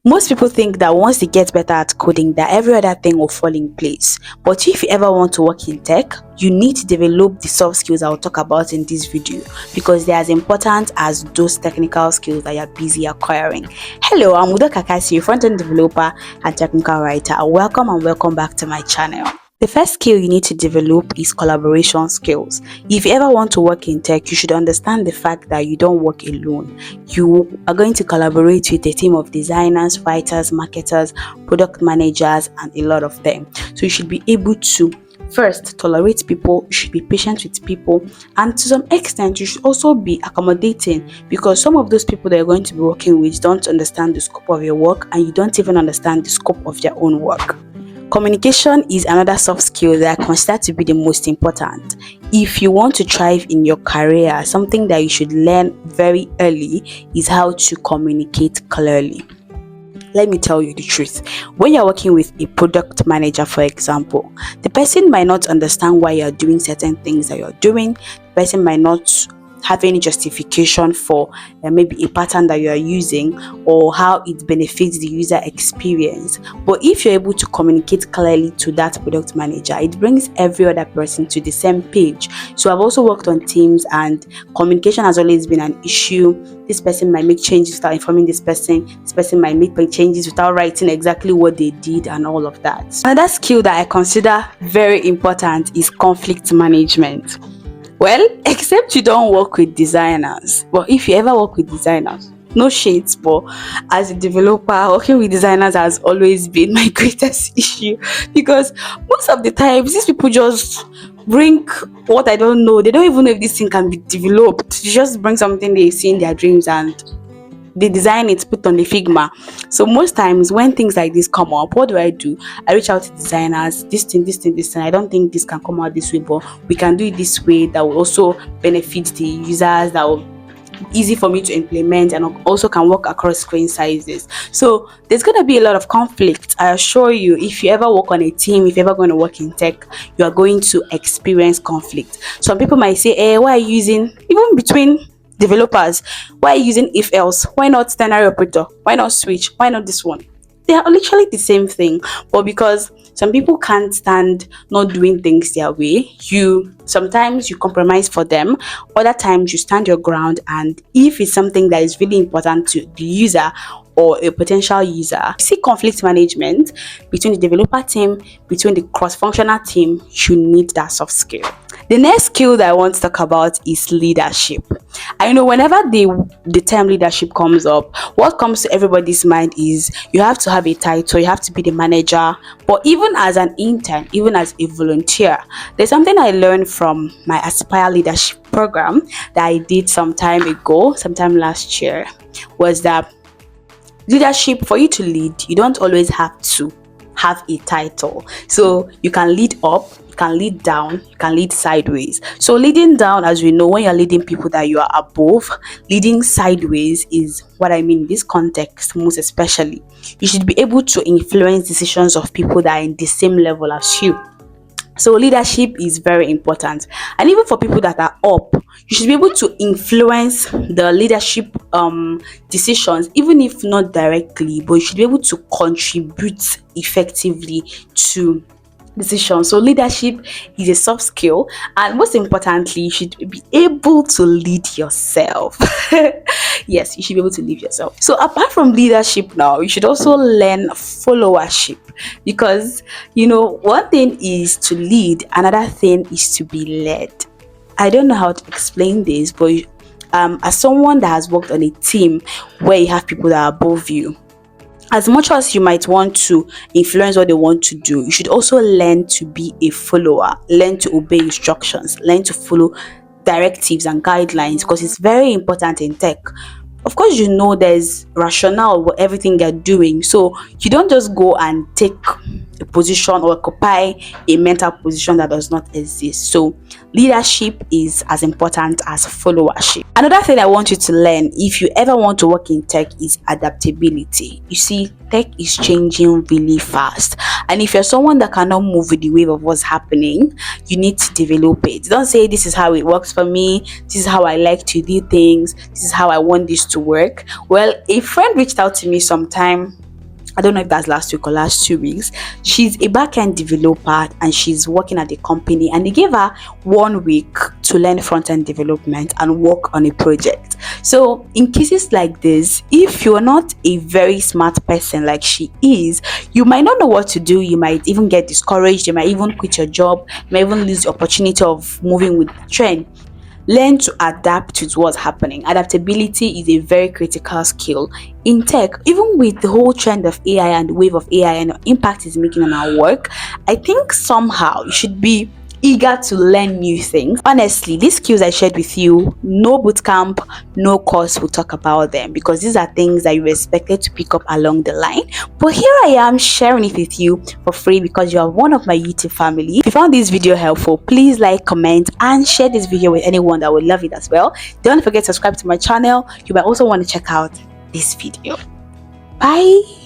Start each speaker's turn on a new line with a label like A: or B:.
A: Most people think that once they get better at coding, that every other thing will fall in place. But if you ever want to work in tech, you need to develop the soft skills I'll talk about in this video, because they're as important as those technical skills that you're busy acquiring. Hello, I'm Udo Kakasi, front-end developer and technical writer. Welcome and welcome back to my channel. The first skill you need to develop is collaboration skills. If you ever want to work in tech, you should understand the fact that you don't work alone. You are going to collaborate with a team of designers, writers, marketers, product managers, and a lot of them. So you should be able to first tolerate people, you should be patient with people, and to some extent you should also be accommodating, because some of those people that you're going to be working with don't understand the scope of your work, and you don't even understand the scope of their own work. Communication is another soft skill that I consider to be the most important. If you want to thrive in your career, something that you should learn very early is how to communicate clearly. Let me tell you the truth. When you're working with a product manager, for example, the person might not understand why you're doing certain things that you're doing. The person might not have any justification for maybe a pattern that you are using or how it benefits the user experience. But if you're able to communicate clearly to that product manager, it brings every other person to the same page. So I've also worked on teams, and communication has always been an issue. This person might make changes without informing this person might make changes without writing exactly what they did, and all of that. Another skill that I consider very important is conflict management. Well, except you don't work with designers. But if you ever work with designers, no shades, but as a developer, working with designers has always been my greatest issue, because most of the times these people just bring what I don't know. They don't even know if this thing can be developed. They just bring something they see in their dreams and they design it, put on the Figma. So most times when things like this come up, what do? I reach out to designers. This thing. I don't think this can come out this way, but we can do it this way that will also benefit the users. That will easy for me to implement, and also can work across screen sizes. So there's going to be a lot of conflict. I assure you, if you ever work on a team, if you're ever going to work in tech, you are going to experience conflict. Some people might say, why are you using, even between developers, why are you using if else? Why not ternary operator? Why not switch? Why not this one? They are literally the same thing, but because some people can't stand not doing things their way, sometimes you compromise for them, other times you stand your ground, and if it's something that is really important to the user or a potential user, see conflict management between the developer team, between the cross-functional team, you need that soft skill. The next skill that I want to talk about is leadership. I know whenever the term leadership comes up, what comes to everybody's mind is you have to have a title, you have to be the manager. But even as an intern, even as a volunteer, there's something I learned from my Aspire leadership program that I did sometime last year, was that leadership, for you to lead, you don't always have to have a title. So you can lead up, you can lead down, you can lead sideways. So leading down, as we know, when you're leading people that you are above, leading sideways is what I mean in this context. Most especially, you should be able to influence decisions of people that are in the same level as you. So leadership is very important, and even for people that are up, you should be able to influence the leadership decisions, even if not directly, but you should be able to contribute effectively to decisions. So leadership is a soft skill, and most importantly, you should be able to lead yourself. Yes, you should be able to lead yourself. So apart from leadership, now you should also learn followership, because one thing is to lead, another thing is to be led. I don't know how to explain this, but as someone that has worked on a team where you have people that are above you, as much as you might want to influence what they want to do, you should also learn to be a follower, learn to obey instructions, learn to follow directives and guidelines, because it's very important in tech. Of course, there's rationale with everything you're doing, so you don't just go and take a position or occupy a mental position that does not exist. So leadership is as important as followership. Another thing I want you to learn if you ever want to work in tech is adaptability. You see, tech is changing really fast, and if you're someone that cannot move with the wave of what's happening, you need to develop it. Don't say this is how it works for me, this is how I like to do things, this is how I want this to work. Well, a friend reached out to me sometime, I don't know if that's last week or last 2 weeks. She's a back-end developer and she's working at the company, and they gave her 1 week to learn front-end development and work on a project. So in cases like this, if you're not a very smart person like she is, you might not know what to do. You might even get discouraged. You might even quit your job. You might even lose the opportunity of moving with the trend. Learn to adapt to what's happening. Adaptability is a very critical skill in tech. Even with the whole trend of AI and the wave of AI and the impact it's making on our work, I think somehow you should be eager to learn new things. Honestly, these skills I shared with you, no bootcamp, no course will talk about them, because these are things that you're expected to pick up along the line. But here I am sharing it with you for free because you are one of my YouTube family. If you found this video helpful, please like, comment, and share this video with anyone that would love it as well. Don't forget to subscribe to my channel. You might also want to check out this video. Bye.